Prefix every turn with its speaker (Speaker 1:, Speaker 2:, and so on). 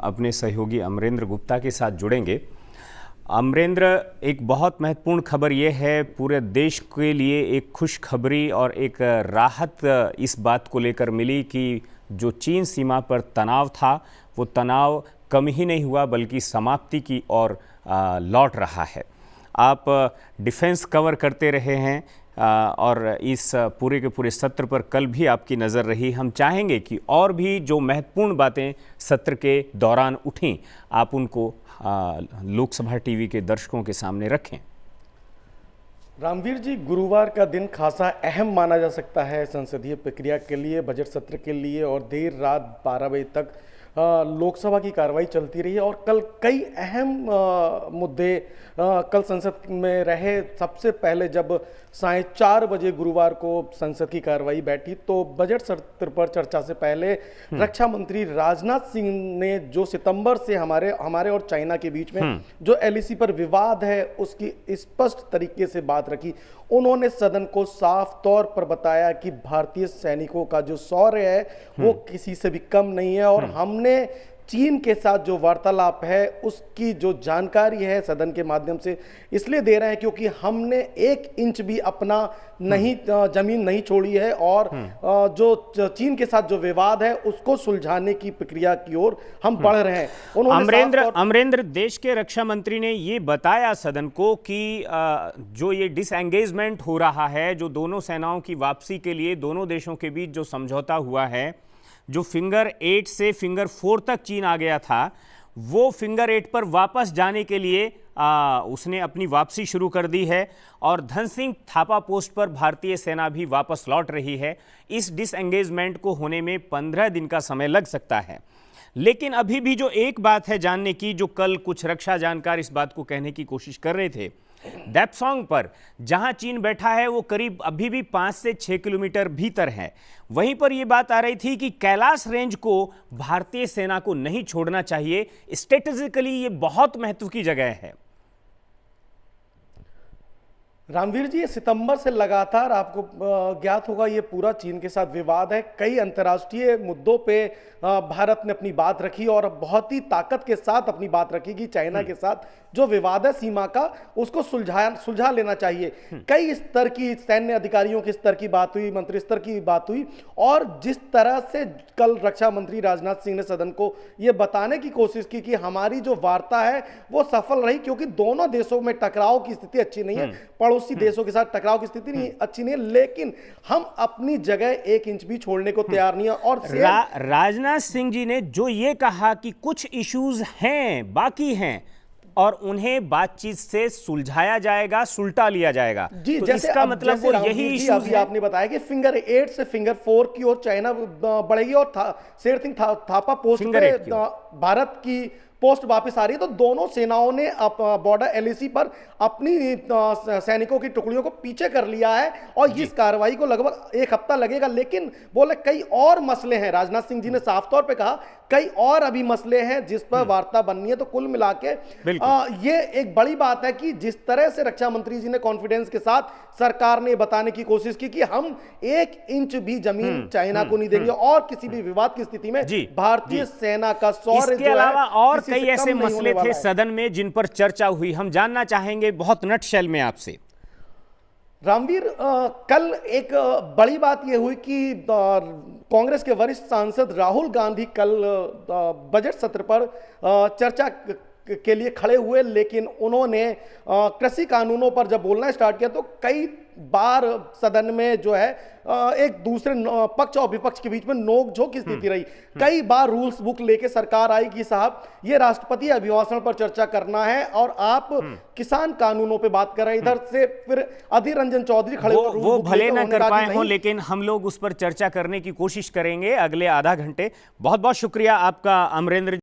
Speaker 1: अपने सहयोगी अमरेंद्र गुप्ता के साथ जुड़ेंगे। अमरेंद्र, एक बहुत महत्वपूर्ण खबर ये है, पूरे देश के लिए एक खुशखबरी और एक राहत इस बात को लेकर मिली कि जो चीन सीमा पर तनाव था वो तनाव कम ही नहीं हुआ बल्कि समाप्ति की ओर लौट रहा है। आप डिफेंस कवर करते रहे हैं और इस पूरे के पूरे सत्र पर कल भी आपकी नज़र रही। हम चाहेंगे कि और भी जो महत्वपूर्ण बातें सत्र के दौरान उठीं आप उनको लोकसभा टीवी के दर्शकों के सामने रखें।
Speaker 2: रामवीर जी, गुरुवार का दिन खासा अहम माना जा सकता है संसदीय प्रक्रिया के लिए, बजट सत्र के लिए, और देर रात 12 बजे तक लोकसभा की कार्रवाई चलती रही और कल कई अहम मुद्दे कल संसद में रहे। सबसे पहले जब 4:30 बजे गुरुवार को संसद की कार्रवाई बैठी तो बजट सत्र पर चर्चा से पहले रक्षा मंत्री राजनाथ सिंह ने जो सितंबर से हमारे और चाइना के बीच में जो एलएसी पर विवाद है उसकी स्पष्ट तरीके से बात रखी। उन्होंने सदन को साफ तौर पर बताया कि भारतीय सैनिकों का जो शौर्य है वो किसी से भी कम नहीं है और हमने चीन के साथ जो वार्तालाप है उसकी जो जानकारी है सदन के माध्यम से इसलिए दे रहे हैं क्योंकि हमने 1 इंच भी अपना जमीन नहीं छोड़ी है और जो चीन के साथ जो विवाद है उसको सुलझाने की प्रक्रिया की ओर हम बढ़ रहे हैं।
Speaker 1: अमरेंद्र, देश के रक्षा मंत्री ने ये बताया सदन को कि जो ये डिसएंगेजमेंट हो रहा है, जो दोनों सेनाओं की वापसी के लिए दोनों देशों के बीच जो समझौता हुआ है, जो फिंगर 8 से फिंगर 4 तक चीन आ गया था, वो फिंगर 8 पर वापस जाने के लिए उसने अपनी वापसी शुरू कर दी है और धन सिंह थापा पोस्ट पर भारतीय सेना भी वापस लौट रही है। इस डिसएंगेजमेंट को होने में 15 दिन का समय लग सकता है, लेकिन अभी भी जो एक बात है जानने की, जो कल कुछ रक्षा जानकार इस बात को कहने की कोशिश कर रहे थे, डेप्सोंग पर जहां चीन बैठा है वो करीब अभी भी 5 से 6 किलोमीटर भीतर है। वहीं पर यह बात आ रही थी कि कैलाश रेंज को भारतीय सेना को नहीं छोड़ना चाहिए, स्ट्रेटेजिकली ये बहुत महत्व की जगह है।
Speaker 2: रामवीर जी, सितंबर से लगातार आपको ज्ञात होगा ये पूरा चीन के साथ विवाद है। कई अंतर्राष्ट्रीय मुद्दों पे भारत ने अपनी बात रखी और बहुत ही ताकत के साथ अपनी बात रखी कि चाइना के साथ जो विवाद है सीमा का उसको सुलझा लेना चाहिए। कई स्तर की सैन्य अधिकारियों के स्तर की बात हुई, मंत्री स्तर की बात हुई और जिस तरह से कल रक्षा मंत्री राजनाथ सिंह ने सदन को यह बताने की कोशिश की कि हमारी जो वार्ता है वो सफल रही क्योंकि दोनों देशों में टकराव की स्थिति अच्छी नहीं है, पड़ोसी देशों के साथ टकराव की स्थिति नहीं अच्छी नहीं है, लेकिन हम अपनी जगह 1 इंच भी छोड़ने को तैयार नहीं है। और
Speaker 1: राजनाथ सिंह जी ने जो ये कहा कि कुछ इश्यूज हैं, बाकी हैं और उन्हें बातचीत से सुलझाया जाएगा, सुलटा लिया जाएगा
Speaker 2: जी,
Speaker 1: तो
Speaker 2: जैसे
Speaker 1: इसका मतलब वो यही इश्यूज
Speaker 2: अभी आपने बताया कि फिंगर 8 से फिंगर 4 की ओर चाइना बढ़ेगी और शेर सिंह थापा पोस्ट पे भारत की पोस्ट वापस आ रही है। तो दोनों सेनाओं ने बॉर्डर एलएसी पर अपनी सैनिकों की टुकड़ियों को पीछे कर लिया है और इस कार्रवाई को लगभग 1 हफ्ता लगेगा, लेकिन बोले कई और मसले हैं। राजनाथ सिंह जी ने साफ तौर पे कहा कई और अभी मसले हैं जिस पर वार्ता बननी है। तो कुल मिला के ये एक बड़ी बात है कि जिस तरह से रक्षा मंत्री जी ने कॉन्फिडेंस के साथ सरकार ने बताने की कोशिश की कि हम 1 इंच भी जमीन चाइना को नहीं देंगे और किसी भी विवाद की स्थिति में भारतीय सेना का शौर्य
Speaker 1: इसके अलावा और कई ऐसे मसले थे सदन में जिन पर चर्चा हुई, हम जानना चाहेंगे बहुत नटशेल में आपसे।
Speaker 2: रामवीर, कल एक बड़ी बात यह हुई कि कांग्रेस के वरिष्ठ सांसद राहुल गांधी कल बजट सत्र पर चर्चा के लिए खड़े हुए, लेकिन उन्होंने कृषि कानूनों पर जब बोलना स्टार्ट किया तो कई बार सदन में जो है एक दूसरे पक्ष और विपक्ष के बीच में नोकझोंक की स्थिति रही। कई बार रूल्स बुक लेके सरकार आई कि साहब ये राष्ट्रपति अभिभाषण पर चर्चा करना है और आप किसान कानूनों पे बात कर रहे हैं। इधर से फिर अधीर रंजन चौधरी खड़े
Speaker 1: वो भले न कर पाए हों, लेकिन हम लोग उस पर चर्चा करने की कोशिश करेंगे अगले आधा घंटे। बहुत बहुत शुक्रिया आपका अमरेंद्र।